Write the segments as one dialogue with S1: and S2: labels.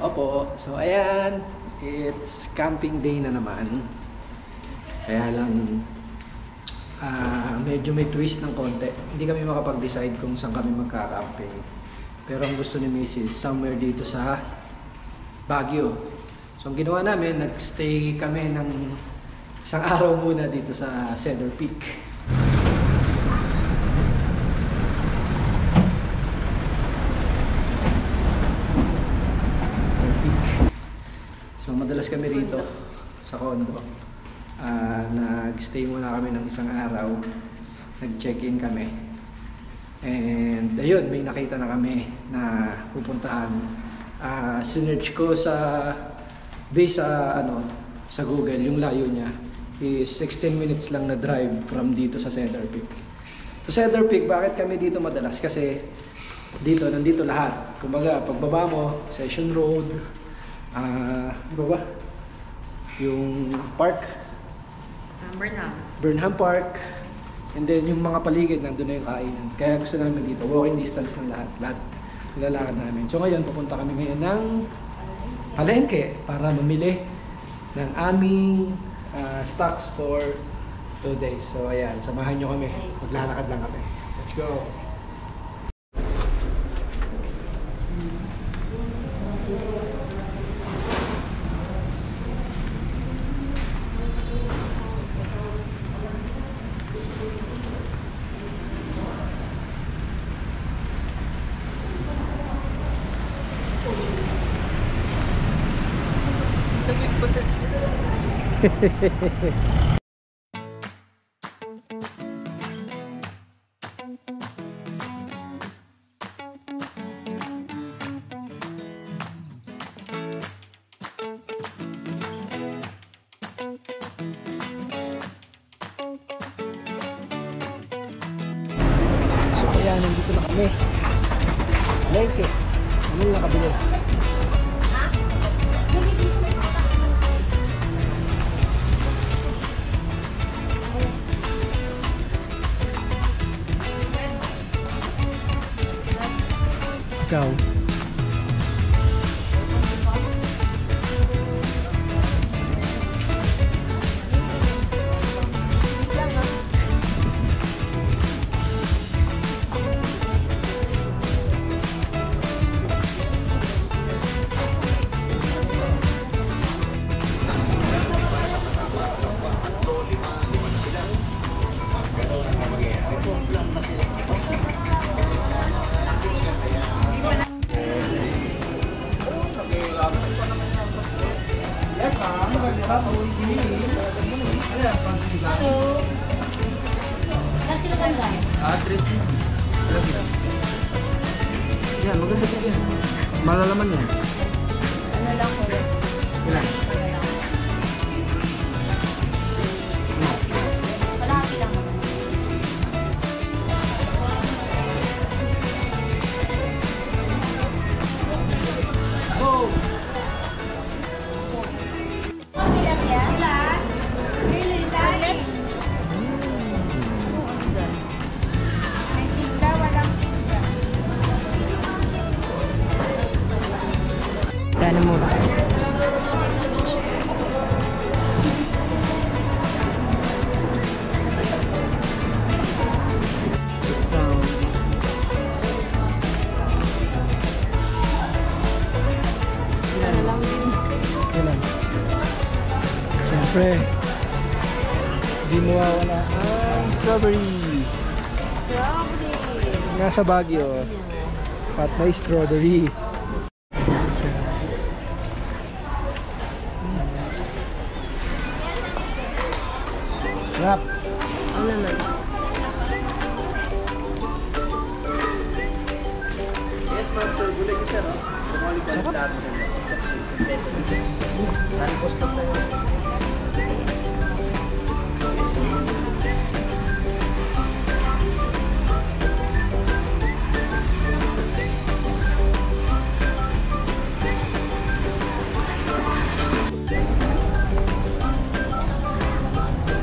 S1: Opo, so ayan, it's camping day na naman. Kaya lang, medyo may twist ng konti. Hindi kami makapag-decide kung saan kami magka-camping. Pero ang gusto ni Mrs. somewhere dito sa Baguio. So ang ginawa namin, nag-stay kami ng isang araw muna dito sa Cedar Peak. So madalas kami rito sa condo. Nag-stay muna kami ng isang araw. Nag-check-in kami. And ayun, may nakita na kami na pupuntahan. Sinerch ko sa base sa Google, yung layo niya is 16 minutes lang na drive from dito sa Cedar Peak. So Cedar Peak, bakit kami dito madalas? Kasi nandito lahat. Kumbaga, pagbaba mo, Session Road, yung park, Burnham Park, and then yung mga paligid, nandun na yung kainan. Kaya gusto namin dito, walking distance ng lahat nilalakad namin. So ngayon, pupunta kami ngayon ng palengke para mamili ng aming stocks for 2 days. So ayan, samahan nyo kami, maglalakad lang kami. Let's go! Ayan, nandito na kami. Lengke. Ano yung nakabilis? Ikaw.
S2: Hello. Ilan sila ganda?
S1: 3. Yan, maganda po yan. Malalaman yan.
S2: Ano lang ko?
S1: Ilan?
S2: Kalahati lang naman.
S1: Go!
S2: Okay lang yan? Really? Yes. May tinda, walang tinda.
S1: Gano mo ba?
S2: Ano lang din.
S1: Ilan? Siyempre, di mawawala ang strawberry.
S2: Strawberry.
S1: Nasa Baguio. At may strawberry. Sarap.
S2: Ano naman?
S1: Yes, ma'am. Sir, gulay ko, sir. Kumalik ka lahat mo. Talipos na tayo.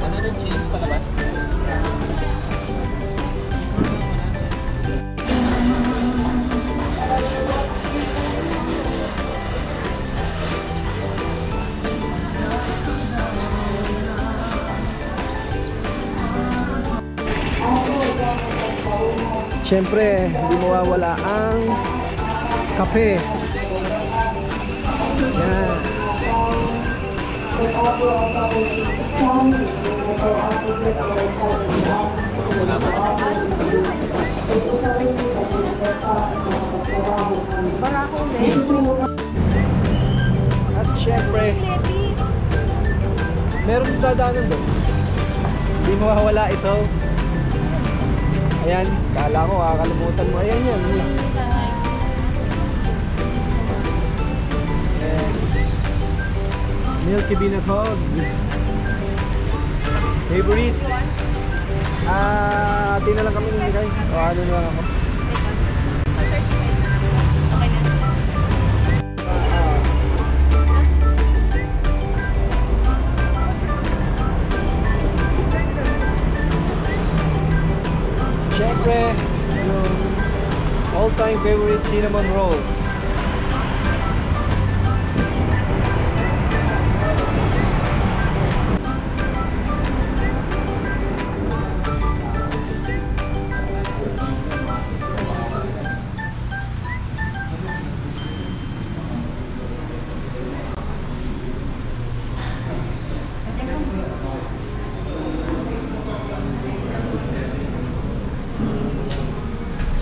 S1: Ano na change pala ba? syempre, hindi mawawala ang kape. Yan. At syempre, meron dadaanan doon. Hindi mawawala ito. Ayan, kala ko kakalimutan mo. Ayan yan. Yes. Milky Binatog. Favorite. Ati na lang kami nilagay. O ano na lang ako. Siyempre, yung all-time favorite cinnamon roll.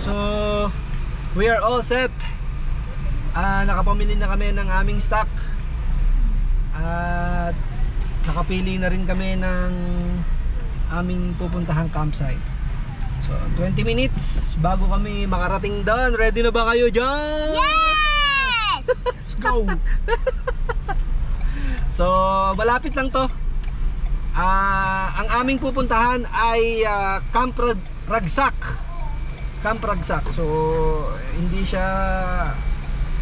S1: So, we are all set. Nakapamili na kami ng aming stock. At nakapili na rin kami ng aming pupuntahang campsite. So, 20 minutes bago kami makarating doon. Ready na ba kayo dyan?
S2: Yes!
S1: Let's go! So, malapit lang to. Ang aming pupuntahan ay Camp Ragsak. Camp Ragsak. So hindi siya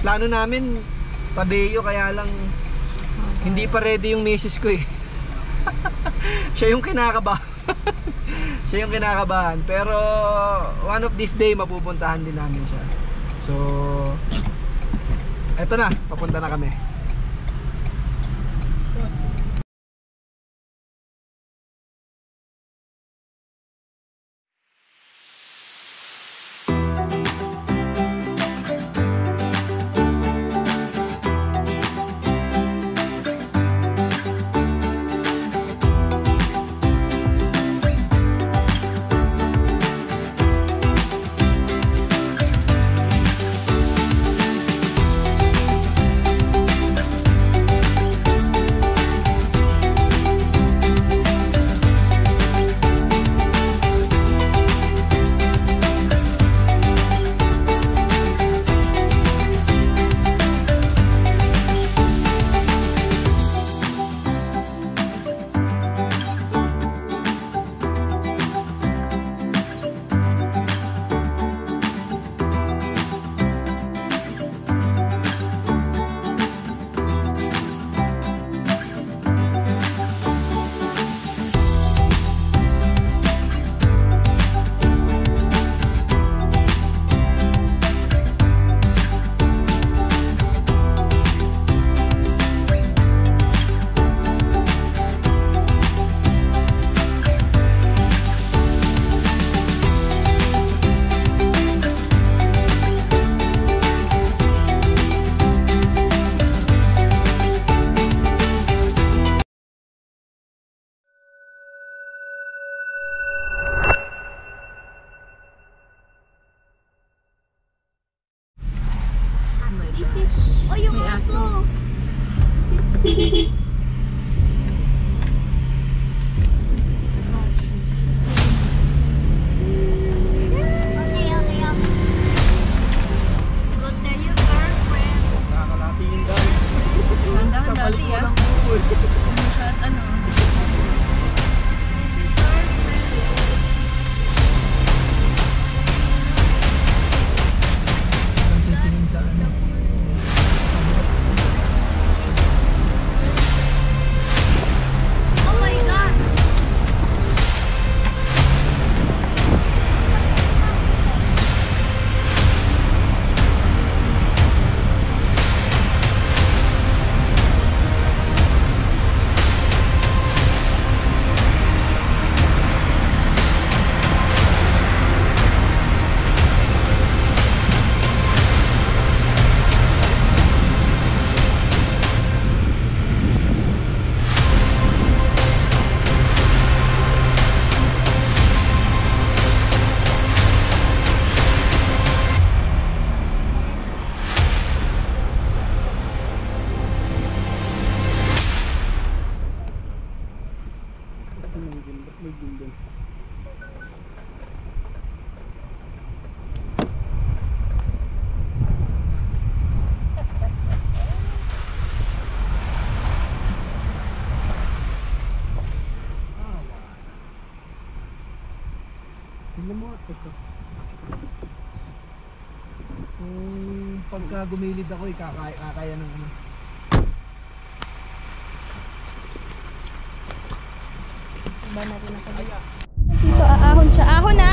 S1: plano namin Tabeo, kaya lang hindi pa ready yung misis ko eh. Siya yung kinakabahan. Siya yung kinakabahan. Pero one of this day mapupuntahan din namin siya. So eto na, papunta na kami.
S2: This is... Oh, yung aso! Okay. Good na you, girlfriend.
S1: Nakakalatingin dahil.
S2: Ganda dati ah. Ano?
S1: Titingin sa ano. dito. Kung pagka gumilid ako, kakaya ng ano.
S2: Ba natin ako dito. Dito, aahon siya. Ahon na!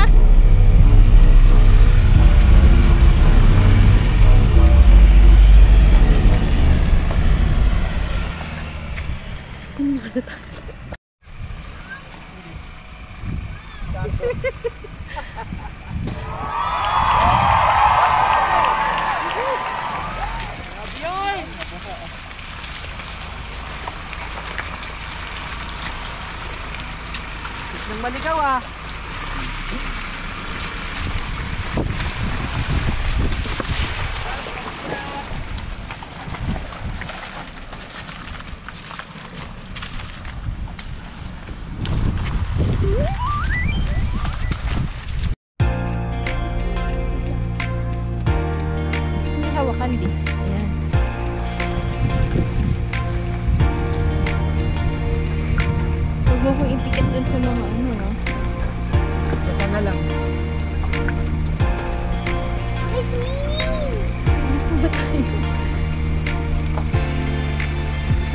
S1: Nang maligaw ah.
S2: Hawakan din. Ayan. Huwag mo kong itikit dun sa mga ano, no?
S1: Sasanga lang.
S2: It's me! Ano ba tayo?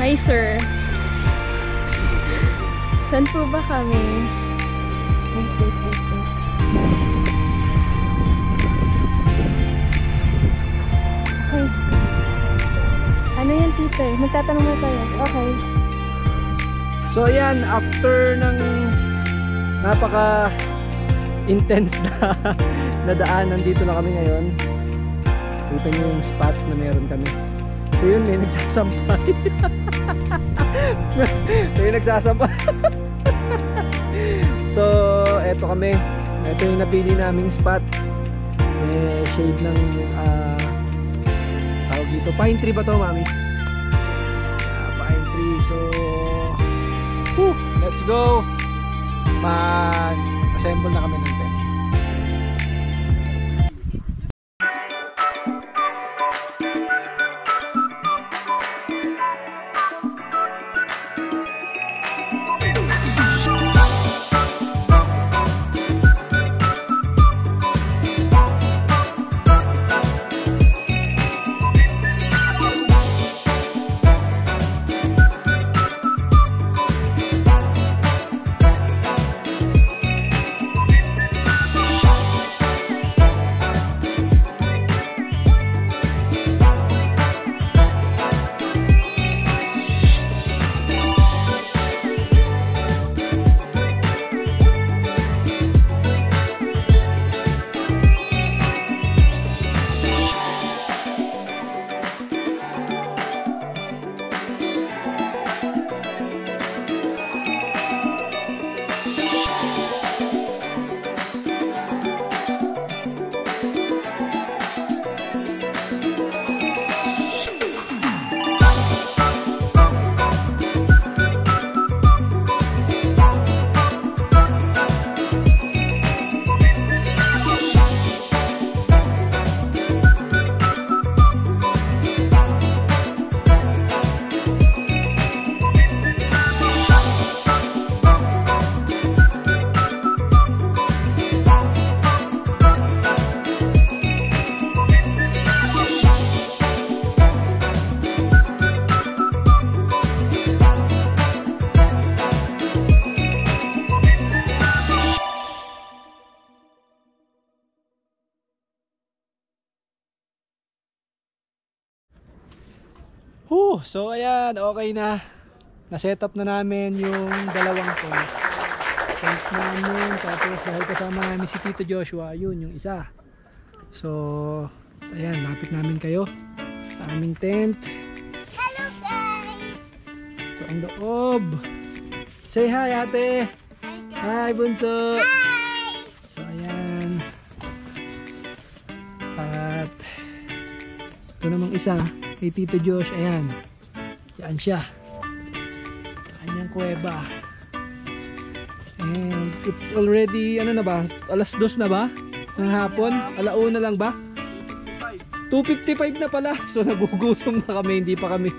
S2: Hi, sir. Saan po ba kami? Okay. Ano yan, tita? Magtatanong na tayo. Okay.
S1: So ayan, after ng napaka intense na daanan, dito na kami ngayon. Kita nyo yung spot na meron kami. So yun, may nagsasampay. May nagsasampay. So eto kami. Eto yung napili naming spot. May shade ng tawag dito. Pine tree ba to, mami? Pine tree. So let's go. Mag-assemble na kami ng tent. So ayan, okay na. Na-set up na namin yung dalawang tent namin. Tapos dahil kasama namin si Tito Joshua, yun yung isa. So ayan, lapit namin kayo sa aming tent.
S2: Hello, guys!
S1: Ito ang loob. Say hi, ate! Hi, bunso!
S2: Hi!
S1: So ayan. At ito namang isa kay Tito Josh, ayan. Diyan siya. Kanyang kuweba. And it's already, ano na ba? Alas 2 na ba? Ng hapon? Alauna lang ba? 2:55 na pala. So nagugutom na kami. Hindi pa kami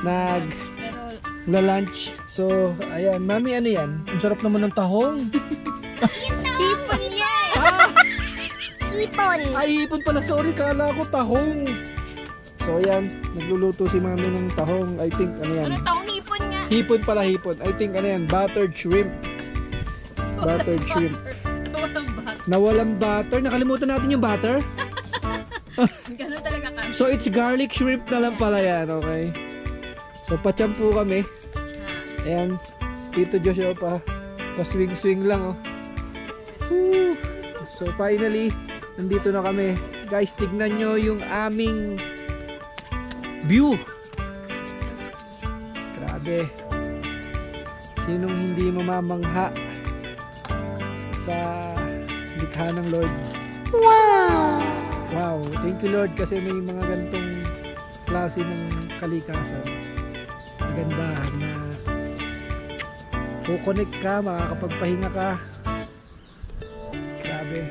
S1: nag-lunch. So ayan. Mami, ano yan? Ang sarap naman ng tahong.
S2: Hipon yan!
S3: Hipon.
S1: Ay, hipon pala. Sorry, kala ko tahong. So, ayan. Nagluluto si mami ng tahong. I think, ano yan?
S2: Ano taong hipon nga?
S1: Hipon pala, hipon. I think, ano yan? Buttered shrimp. Buttered shrimp.
S2: Walang butter.
S1: Na walang butter. Nakalimutan natin yung butter.
S2: Ganun talaga kami.
S1: So, it's garlic shrimp na lang pala yan. Okay. So, pachampu kami. Ayan. Si Tito Joshua pa swing-swing lang, oh. Woo! So, finally, nandito na kami. Guys, tignan nyo yung aming view. Grabe. Sinong hindi mamamangha sa likha ng Lord?
S3: Wow.
S1: Wow. Thank you, Lord, kasi may mga ganitong klase ng kalikasan. Maganda na kukonek ka, makakapagpahinga ka. Grabe.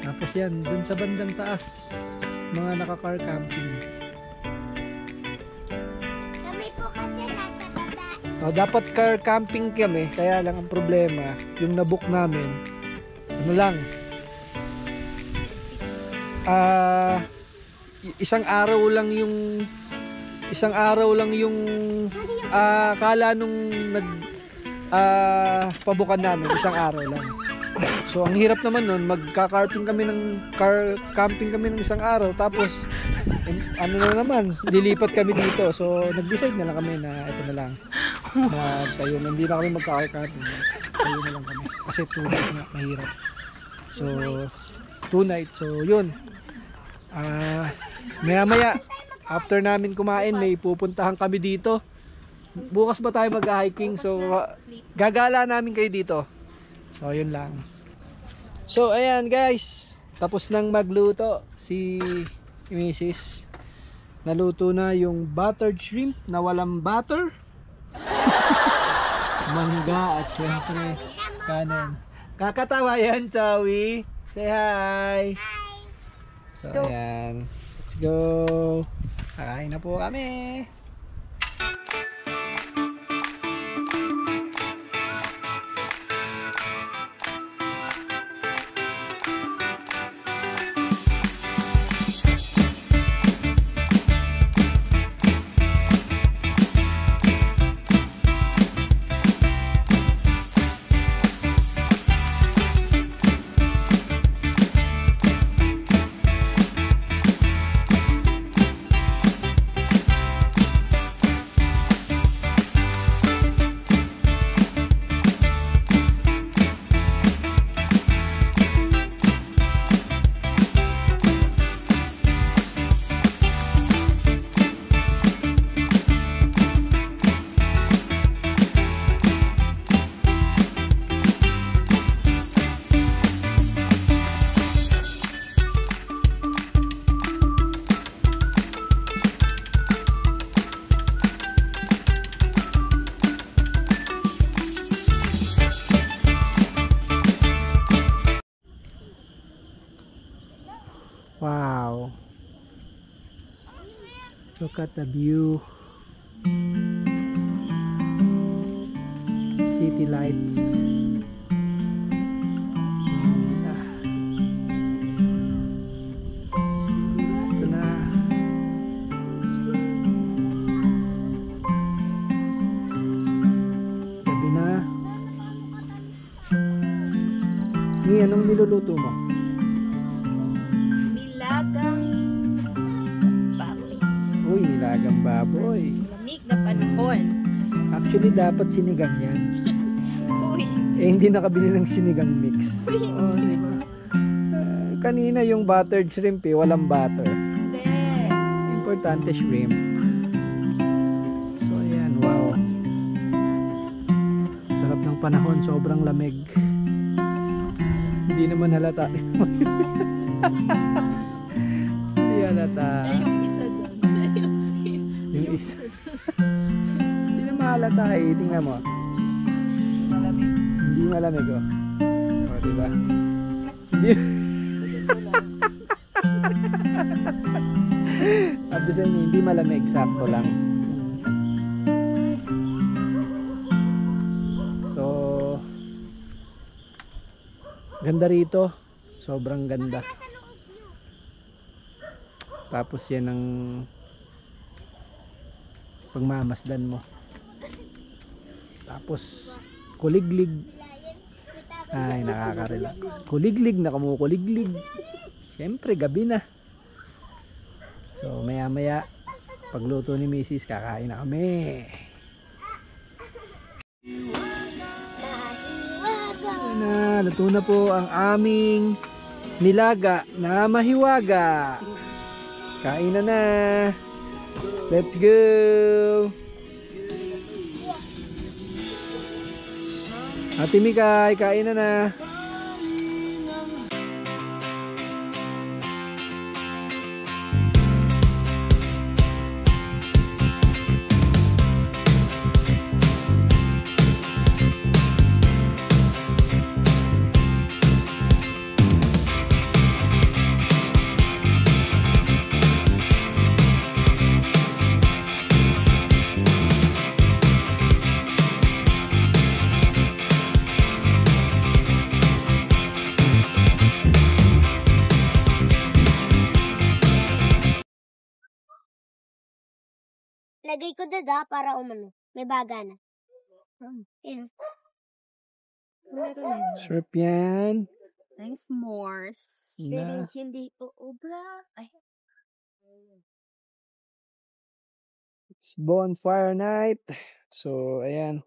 S1: Tapos yan, dun sa bandang taas, mga naka-car camping.
S3: Kami po kasi nasa baba.
S1: Oh, dapat car camping kami, kaya lang ang problema, yung nabook namin, ano lang, isang araw lang yung kala nung pabukan namin, isang araw lang. So ang hirap naman nun, magka-camping kami ng isang araw, tapos ano na naman, lilipat kami dito. So nag-decide na lang kami na ito na lang, tayo hindi na kami magka-camping, tayo na lang kami kasi 2 nights na mahirap. So 2 nights, so yun, maya after namin kumain, may pupuntahan kami dito. Bukas ba tayo mag-hiking? So gagala namin kayo dito. So yun lang. So ayan guys, tapos nang magluto si Mrs. Naluto na yung buttered shrimp na walang butter. Mangga at syempre kanin. Kakatawa yan, Chawi. Say hi. So ayan, let's go. Kakain na po kami. Wow. Look at the view. City lights. Ito na. Gabi na. Mi, anong niluluto mo? Uy, nilagang baboy.
S2: Lamig na panahon.
S1: Actually, dapat sinigang yan.
S2: Uy.
S1: Hindi nakabili ng sinigang mix.
S2: Uy.
S1: Oh, diba? Kanina yung buttered shrimp walang butter.
S2: Hindi.
S1: Importante shrimp. So, ayan, wow. Sarap ng panahon, sobrang lamig. Hindi naman halata. Hindi halata.
S2: Yung isa doon.
S1: Yung isa. Hindi na mahalata eh. Tingnan mo.
S2: Malamig.
S1: Hindi malamig oh. O, diba? Hindi. Sabi sa inyo, hindi malamig. Sakto lang. So, ganda rito. Sobrang ganda. Tapos yan ang pagmamasdan mo. Tapos kuliglig. Ay, nakaka-relax. Kuliglig na kumukuliglig. Siyempre gabi na. So maya maya pagluto ni Mrs. kakain na kami. Na, luto na po ang aming nilaga na mahiwaga. Kain na. Let's go. Ate Mikay, kain na.
S3: Lagay ko dada para umano. May baga na. Yun.
S2: Meron na yun.
S1: Sarap yan.
S2: Thanks, Morse.
S1: Na.
S2: Hindi uubra. Ay.
S1: It's bonfire night. So, ayan.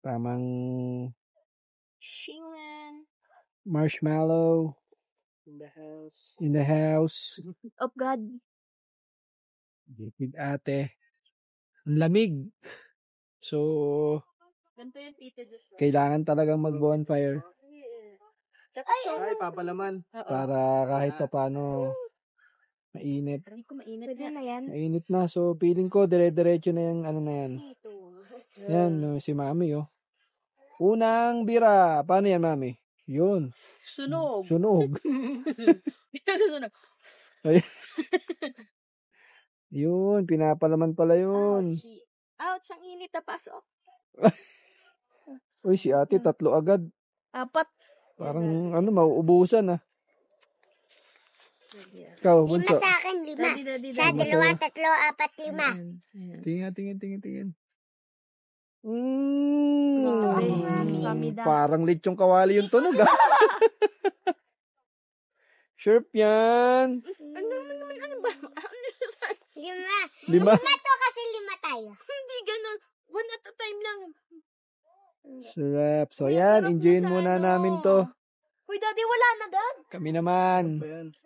S1: Tamang
S2: Shingan.
S1: marshmallow in the house.
S2: Of God.
S1: Gipid ate. Ang lamig. So,
S2: Ganito yung tita Diyos.
S1: kailangan talagang mag-bonfire
S2: Ay,
S4: papalaman.
S1: para kahit pa paano mainit.
S2: Aray ko mainit
S3: Pwede na yan.
S1: Mainit na. So, feeling ko dire-diretso na yung ano na yan. Yan, no, si Mami, oh. Unang bira. Paano yan, Mami? Yun.
S2: Sunog.
S1: Sunog.
S2: Sunog.
S1: Yun, pinapalaman pala yun.
S2: Ouch, ang init na pasok.
S1: Uy, si ate, 3 agad.
S2: 4.
S1: Parang, ano, mauubusan, ah. Ikaw,
S3: 5
S1: bunso.
S3: sa akin, 5. Sa
S1: Daddy.
S3: 2, 3, 4, 5.
S1: Tingin.
S2: Samida.
S1: Parang lechong kawali yung tunog, ah. Sharp yan.
S2: Ano ba?
S3: 5.
S1: 5.
S3: 5 to kasi 5 tayo.
S2: Hindi ganun. One at a time lang.
S1: Sarap. So,
S2: Uy,
S1: yan.
S2: sarap
S1: Enjoyin
S2: na sa
S1: muna
S2: ano.
S1: namin to.
S2: Hoy, Daddy, wala na, Dad.
S1: Kami naman.
S2: Daddy.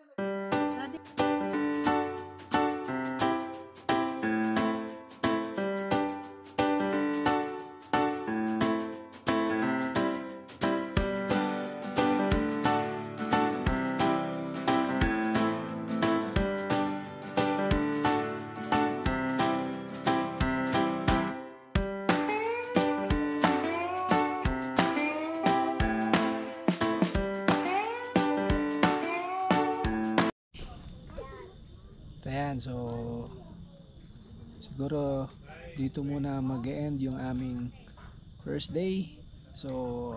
S1: Ayan, so siguro dito muna mag-end yung aming first day. So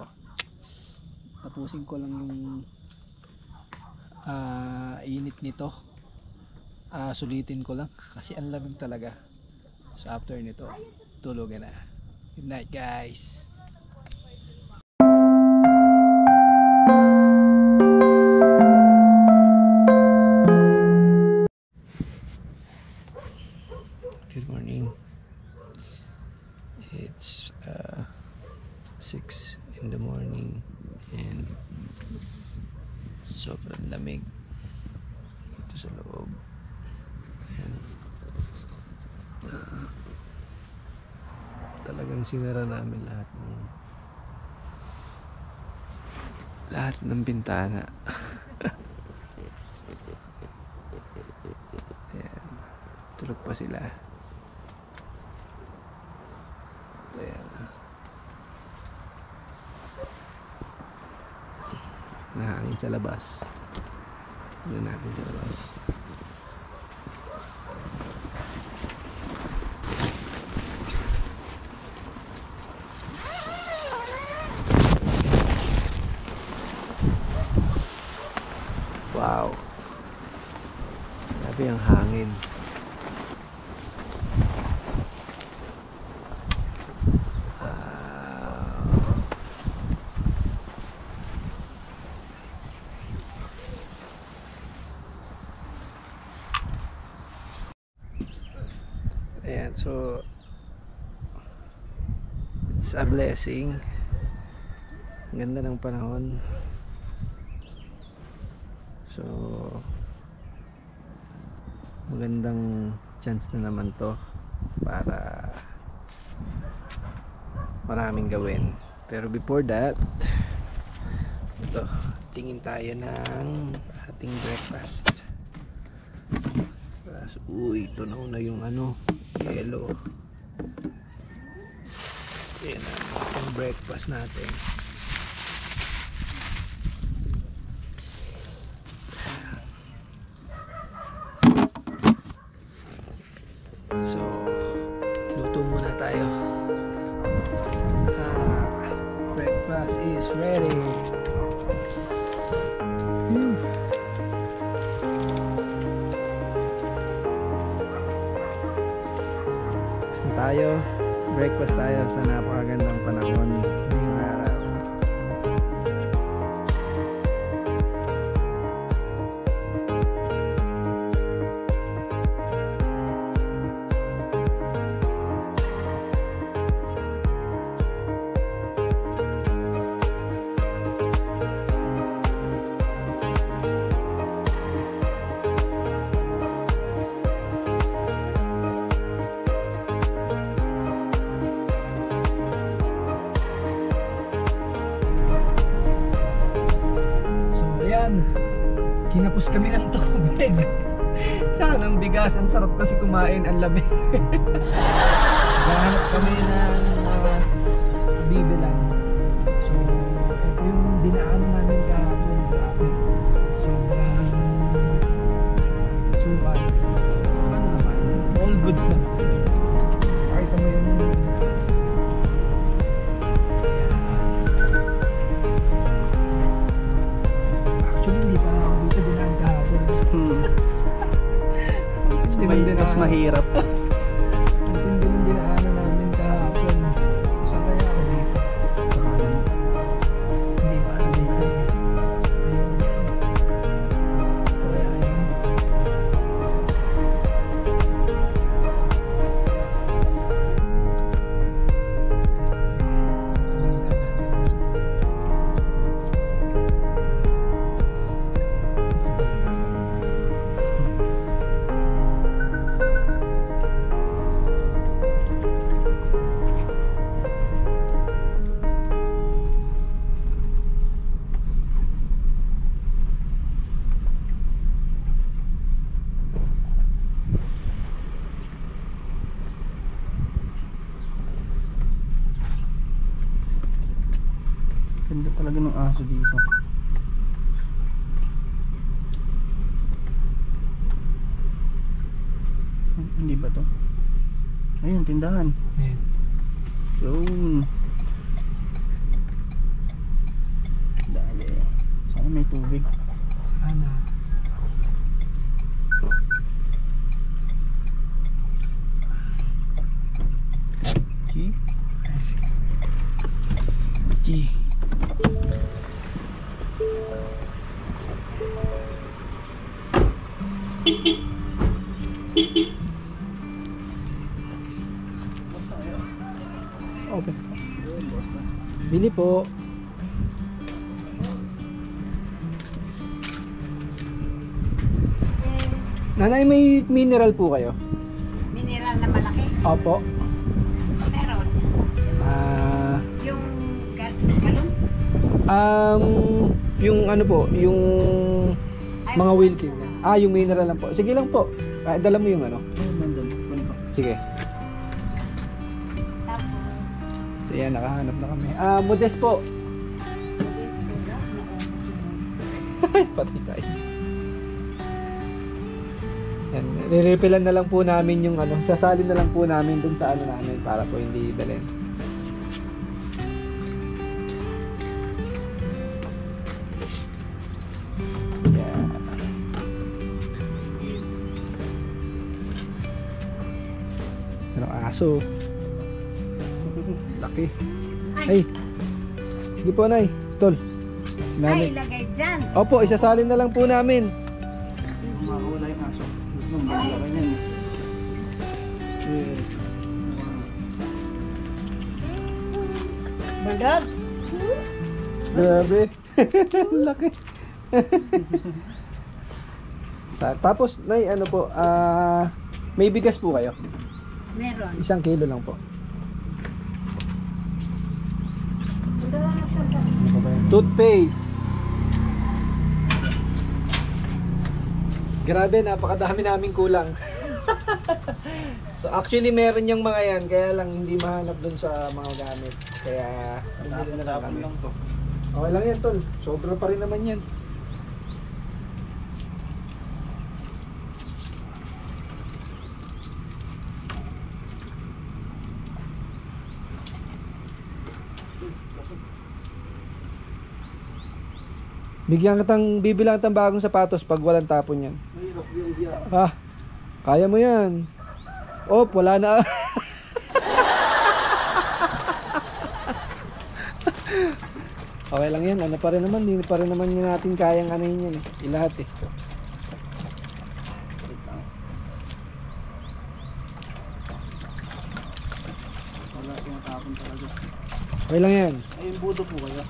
S1: tapusin ko lang yung init nito. Sulitin ko lang kasi ang lamig talaga. So after nito, tulugan na. Good night, guys. Good morning. It's 6 in the morning and sobrang lamig ito sa loob. Ayan. Talagang sinara namin lahat ng bintana. Ayan. Tulog pa sila. Ayan. Nahangin sa labas. Tignan natin sa labas. Wow. Grabe ang hangin. Ayan, so it's a blessing. Ganda ng panahon. So magandang chance na naman to para maraming gawin. Pero before that, ito, tingin tayo ng ating breakfast. Uy, ito na yung ano, yellow. Yan ang breakfast natin. So, luto muna tayo. Breakfast is ready. Breakfast tayo sa napakagandang panahon ngayong araw. Kinapos kami ng tubig. Tsaka ng bigas. Ang sarap kasi kumain. Ang lamig. Gahanap kami ng bibilan. So ito yung dinaanan namin kahapon. Grabe. Sobrang sukat. Ano naman, all goods naman. Pakita mo yung mas mahirap. Ang tindi ng dinaanan namin kahapon. So saan kaya ako dito? Hindi pa alam dito. Ito kaya yun. Ganda talaga ng aso dito. Hindi ba to? Ayun, tindahan. Ayun. Yun. Dali. Sana may tubig. Sana. G. G. Okay. Bili po. Nanay, may mineral po kayo?
S4: Mineral na malaki?
S1: Opo.
S4: Meron. Yung galon?
S1: Yung ano po, yung mga Wilkin. Yung mineral lang po. Sige lang po. Dala mo yung ano. Sige.
S4: Tapos,
S1: So yan, nakahanap na kami. Modest po. Pati tayo. Yan, re-refillan na lang po namin yung ano, sasalin na lang po namin dun sa ano namin para po hindi dalhin. Yan. aso. Laki. Ay. Sige po, Nay. Tol.
S4: Ay, ilagay dyan.
S1: Opo, isasalin na lang po namin.
S5: Makawala yung aso. Malaki niyan.
S4: Balog.
S1: Grabe. Laki. Tapos, Nay, ano po, may bigas po kayo?
S4: Meron.
S1: 1 kilo lang po. Toothpaste. Grabe, napakadami naming kulang. So actually meron yung mga yan, kaya lang hindi mahanap dun sa mga gamit. Kaya bumili na lang kami. Okay lang yan, tol. Sobra pa rin naman yan. Bibilang kitang bagong sapatos pag walang tapon yan.
S5: Mahirap yung biya.
S1: Kaya mo yan. Oh, wala na. Okay lang yan. Ano pa rin naman. Hindi pa rin naman yun natin kayang anahin yan. Ilahat eh.
S5: Wala tinatapon talaga.
S1: Okay lang yan.
S5: Ay, yung budo po kaya.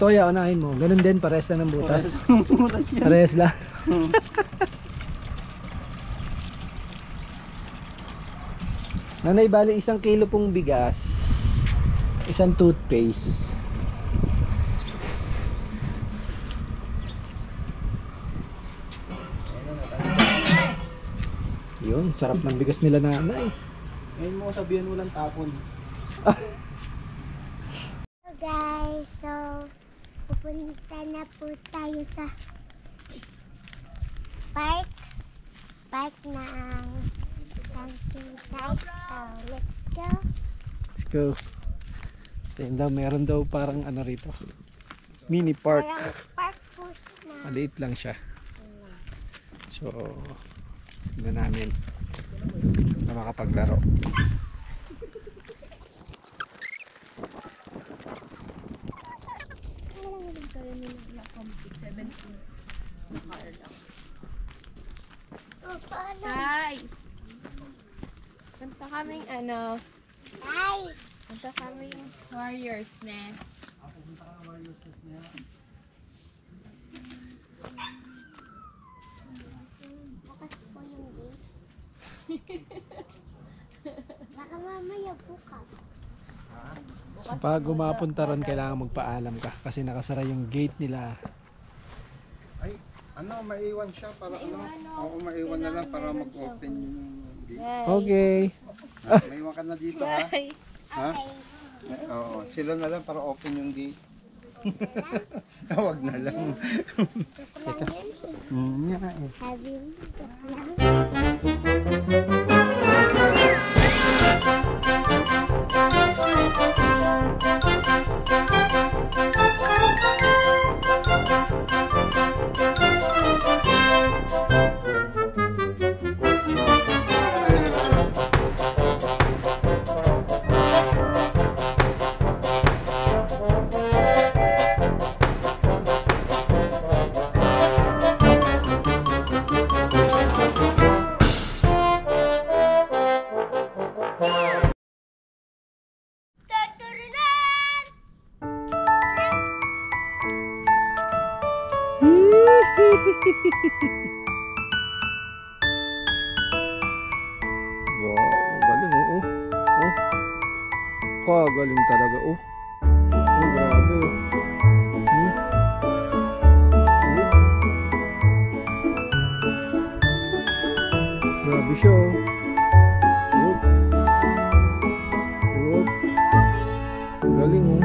S1: Toya, unahin mo. Ganun din, pares lang ng butas.
S5: Butas yan.
S1: Pares lang. Nanay, bali 1 kilo pong bigas. 1 toothpaste. Yun, sarap ng bigas nila, nanay.
S5: Ngayon mo sabihan walang tapon.
S3: So guys, so pupunta na po tayo sa park ng countryside. So let's go.
S1: Let's go. So yun daw, meron daw parang ano rito, mini park.
S3: Parang park po na.
S1: Maliit lang siya. So tignan namin na makapaglaro.
S3: Oh, paano?
S2: Ay! Punta kaming ano,
S3: Ay!
S2: punta kaming Warriors Nest.
S3: Bukas po yung gate. Baka mamaya bukas.
S1: So pag gumapunta ron, kailangan magpaalam ka kasi nakasara yung gate nila.
S6: Ay, ano, maiwan siya para ano? Oo, maiwan na lang para mag-open yung gate.
S1: Okay.
S6: Maiwan ka na dito, ha? Ha?
S3: Okay.
S6: Oo, sila na lang para open yung gate. Huwag na lang.
S3: Joke lang yun.
S6: Nga eh.
S3: Sabi mo, joke lang. Tuturunan!
S1: Wow, galing oh. Oh. Kagaling talaga oh. Oh, grabe oh. Grabe siya oh. Oh. Oh. Galing oh.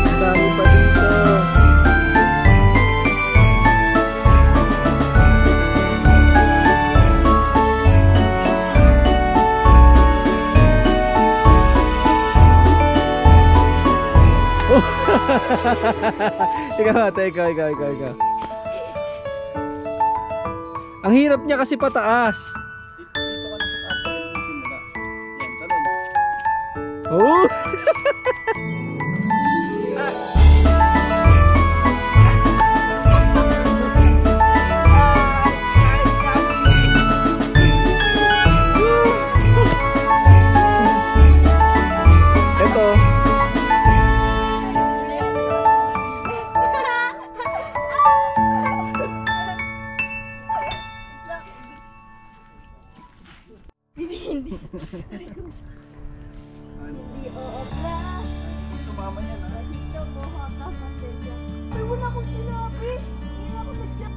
S1: Ang dami pa dito. Ikaw ate, ikaw. Ang hirap niya kasi pataas.
S5: Dito ka na sa taas, pwede mo simula. Yan, talon.
S1: Oh! Ito.
S2: Hindi, oo ba?
S5: Sumama niya na.
S2: Dito mo, haka pasensya. Ay, wala akong sinabi. Hindi ako nagja...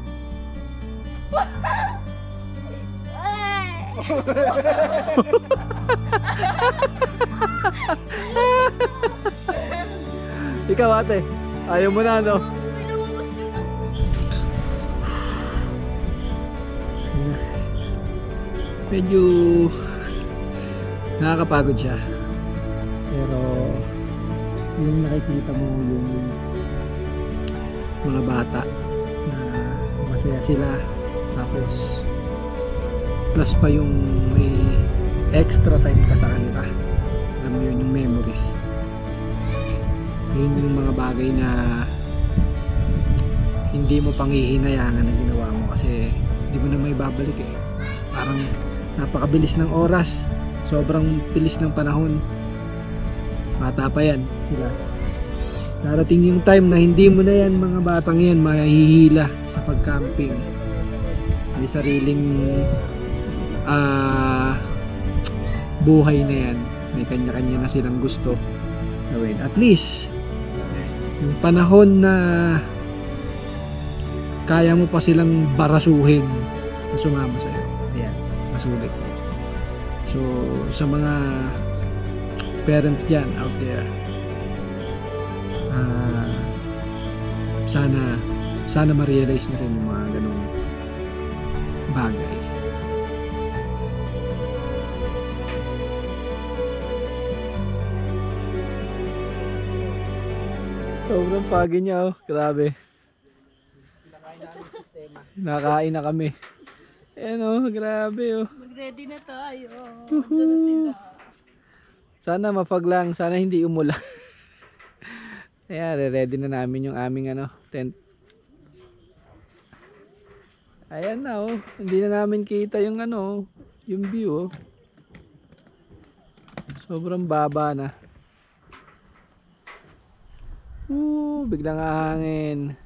S2: Ay!
S1: Ikaw ate, ayaw mo na no?
S2: Pinuwas yun ako.
S1: Medyo nakakapagod siya. Pero yung nakikita mo yung mga bata na masaya sila, tapos plus pa yung may extra time ka sa kanila. Alam mo yun, yung memories. Yun yung mga bagay na hindi mo pang hihinayangan na ginawa mo kasi hindi mo na may babalik eh. Parang napakabilis ng oras, sobrang bilis ng panahon. Bata pa yan sila. Darating yung time na hindi mo na yan, mga batang yan, mahihila sa pagcamping. May sariling buhay na yan. May kanya-kanya na silang gusto gawin. At least yung panahon na kaya mo pa silang barasuhin na sumama sa'yo. Ayan, masulit. So, sa mga parents dyan out there, sana ma-realize nyo rin yung mga ganong bagay. Sobrang pagi niya oh, grabe. Nakain na kami. Ayan oh, grabe oh.
S2: Mag-ready na tayo. Ito na sila.
S1: Sana mapaglang, sana hindi umulan. Ayan, ready na namin yung aming tent. Ayan na oh, hindi na namin kita yung yung view oh. Sobrang baba na. Biglang hangin.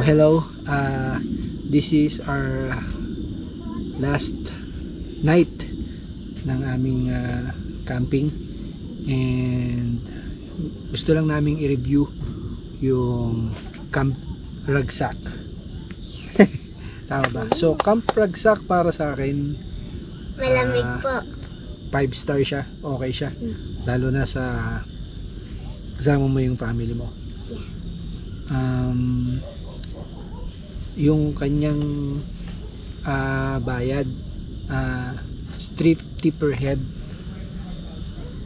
S1: Hello, this is our last night ng aming camping, and gusto lang naming i-review yung Camp Ragsak. Tama ba? So Camp Ragsak para sa akin,
S3: Malamig po.
S1: 5 star siya, okay siya, lalo na sa kasama mo yung family mo. yung kanyang bayad, strip tip per head.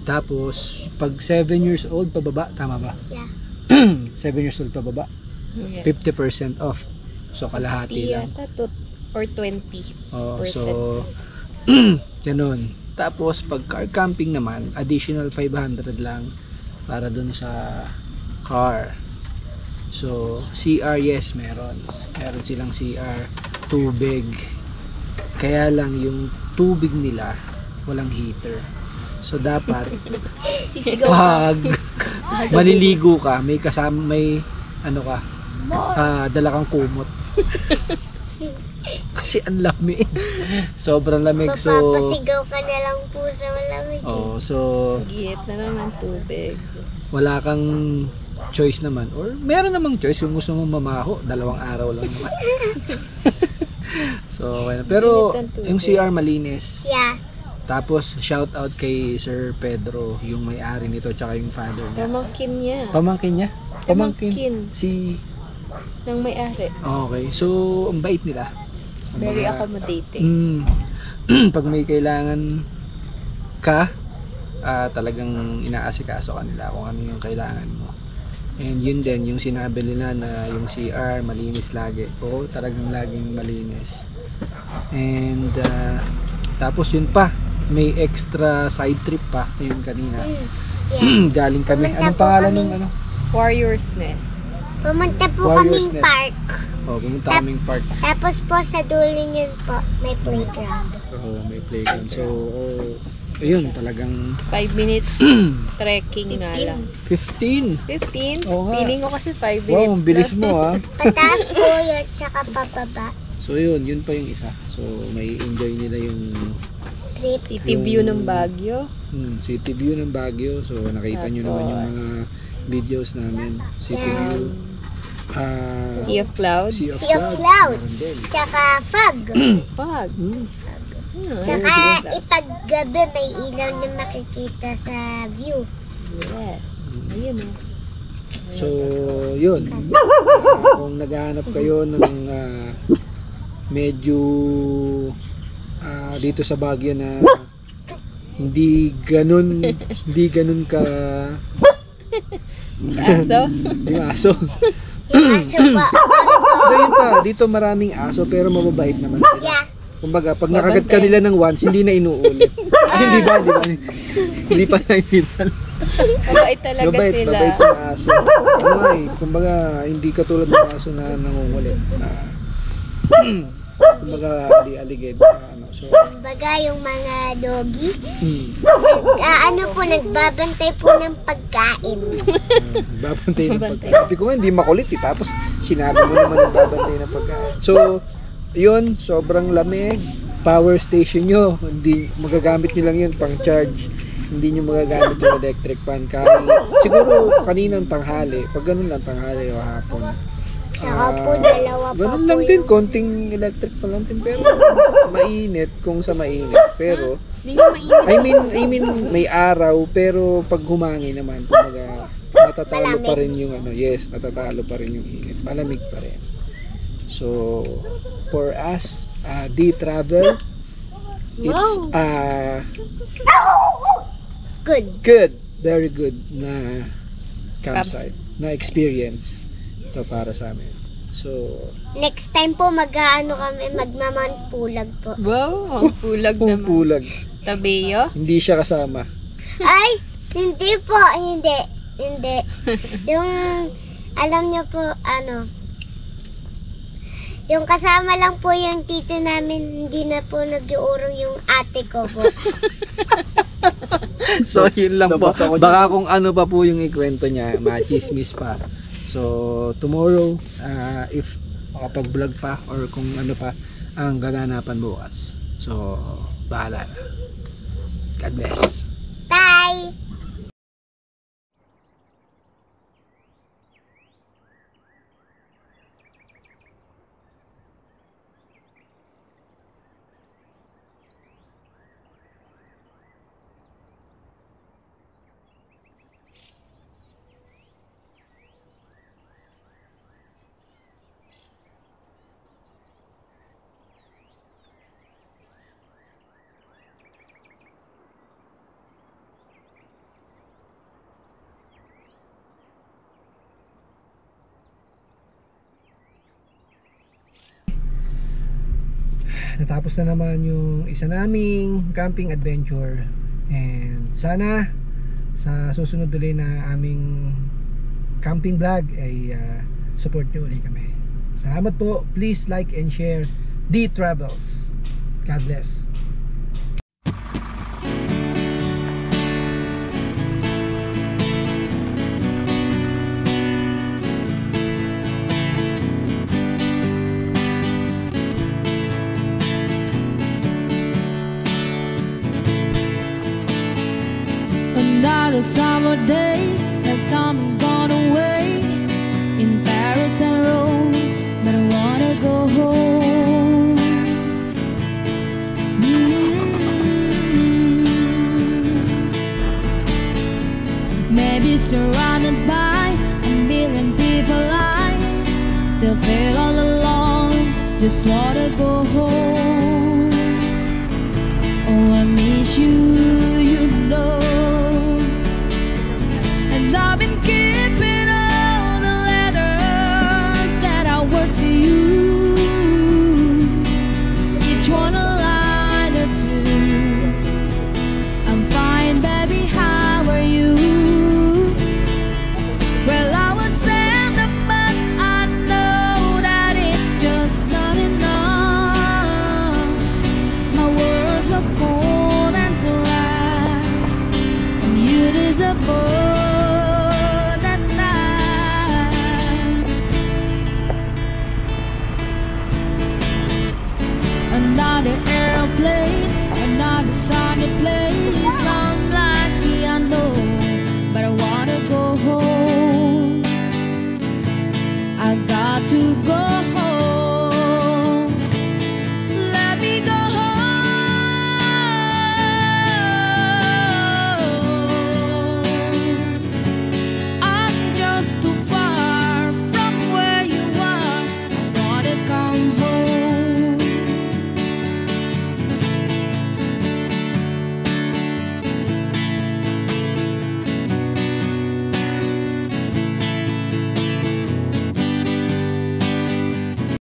S1: Tapos pag 7 years old pababa, tama ba?
S3: Yeah.
S1: 7 years old pababa,
S2: Yeah.
S1: 50% off. So kalahati lang.
S2: Yata or 20%.
S1: Oh, so ganun. Tapos pag car camping naman, additional 500 lang para dun sa car. So CR, yes, meron silang CR, tubig. Kaya lang yung tubig nila walang heater. So dapat
S2: Sisigaw ka.
S1: pag maliligo ka, may kasama, may ano ka, dala kang kumot. Kasi ang lamig. Sobrang lamig. So
S3: Mapapasigaw ka na lang po sa malamig.
S1: so
S2: Gihit na naman tubig.
S1: wala kang choice naman, or meron namang choice kung gusto mong mamaho, 2 araw lang naman. So okay na. Pero
S2: Init ang tubig.
S1: yung CR malinis.
S3: Yeah.
S1: Tapos shout out kay Sir Pedro, yung may-ari nito, tsaka yung father niya.
S2: Pamangkin niya.
S1: Pamangkin niya?
S2: Pamangkin.
S1: Si
S2: Nang may-ari.
S1: okay. So ang bait nila.
S2: Very
S1: Kumbaga,
S2: accommodating.
S1: pag may kailangan ka, talagang inaasikaso ka nila kung ano yung kailangan mo. And yun din, yung sinabi nila na yung CR malinis lagi. Oo, talagang laging malinis. And tapos yun pa, may extra side trip pa yun kanina.
S3: Yeah.
S1: Galing kami.
S3: Pumunta
S1: Anong
S3: po
S1: pangalan
S3: kami-
S1: ng ano?
S2: Warrior's Nest.
S3: Pumunta po
S1: Warrior's
S3: kaming
S1: Nest.
S3: park.
S1: Oh, pumunta kaming park.
S3: Tapos po sa dulo niyon po, may playground.
S1: Oh, may playground. So, ayun, talagang
S2: 5 minutes trekking nga lang.
S1: 15.
S2: 15?
S1: Oo nga.
S2: Feeling ko kasi 5 minutes
S1: Wow, ang bilis
S2: lang.
S1: mo ah.
S3: Pataas po yun, tsaka pababa.
S1: So yun pa yung isa. So may enjoy nila yung
S3: Trip.
S2: City view ng Baguio.
S1: city view ng Baguio. So nakita nyo naman yung mga videos namin. City
S3: Yeah.
S1: view.
S2: Sea of Clouds.
S3: Sea of Clouds.
S1: Meron din.
S3: Tsaka fog.
S2: Pag.
S3: Tsaka ipaggabi may ilaw na makikita sa view.
S2: Yes. Ayun oh.
S1: So yun. Kung naghahanap kayo ng medyo dito sa Baguio na hindi ganun ka
S2: Aso?
S1: yung aso.
S3: Aso ba?
S1: Pero yun pa, dito maraming aso pero mababait naman sila.
S3: Yeah.
S1: Kumbaga, pag nakagat ka nila ng once, hindi na inuulit. Ay, hindi ba? Hindi pa naiintindihan.
S2: Mabait talaga sila.
S1: Mabait yung aso. Ano nga eh, kumbaga, hindi katulad ng aso na nangungulit. Kumbaga, aligid. So,
S3: Kumbaga yung mga doggy, nagbabantay po ng pagkain.
S1: babantay ng pagkain. Sabi ko nga, hindi makulit eh. Tapos, sinabi mo naman nagbabantay ng pagkain. So, yun, sobrang lamig. Power station nyo, hindi magagamit nyo lang yun pang charge. Hindi nyo magagamit yung electric fan. Siguro kaninang tanghali, pag ganun lang tanghali o hapon.
S3: Tsaka po dalawa pa
S1: Ganun
S3: po
S1: lang din,
S3: yung...
S1: konting electric pa lang din. Pero mainit kung sa mainit. Pero,
S2: Hindi nga mainit.
S1: I mean, may araw, pero pag humangin naman, kumbaga, natatalo pa rin yung ano, yes, natatalo pa rin yung init. Malamig pa rin. So, for us, day travel, it's
S3: Good.
S1: very good na campsite, na experience. Ito para sa amin. So,
S3: Next time po magmamantpulag po.
S2: Wow, ang pulag naman.
S1: pulag.
S2: Tabeyo?
S1: Hindi siya kasama.
S3: Ay, hindi po, hindi. Yung, alam niyo po, yung kasama lang po yung tito namin, hindi na po nag-iurong yung ate ko po.
S1: So, yun lang po. Baka kung ano pa po yung ikwento niya, machismis pa. So, tomorrow, if makapag-vlog pa or kung ano pa ang gaganapan bukas. So, bahala na. God bless.
S3: Bye!
S1: natapos na naman yung isa naming camping adventure, and sana sa susunod ulit na aming camping vlog ay support nyo ulit kami. Salamat po. Please like and share D Travels. God bless.
S2: Another summer day has come and gone away in Paris and Rome, but I wanna go home. Maybe surrounded by a million people, I still feel all alone, just wanna go home. Oh, I miss you.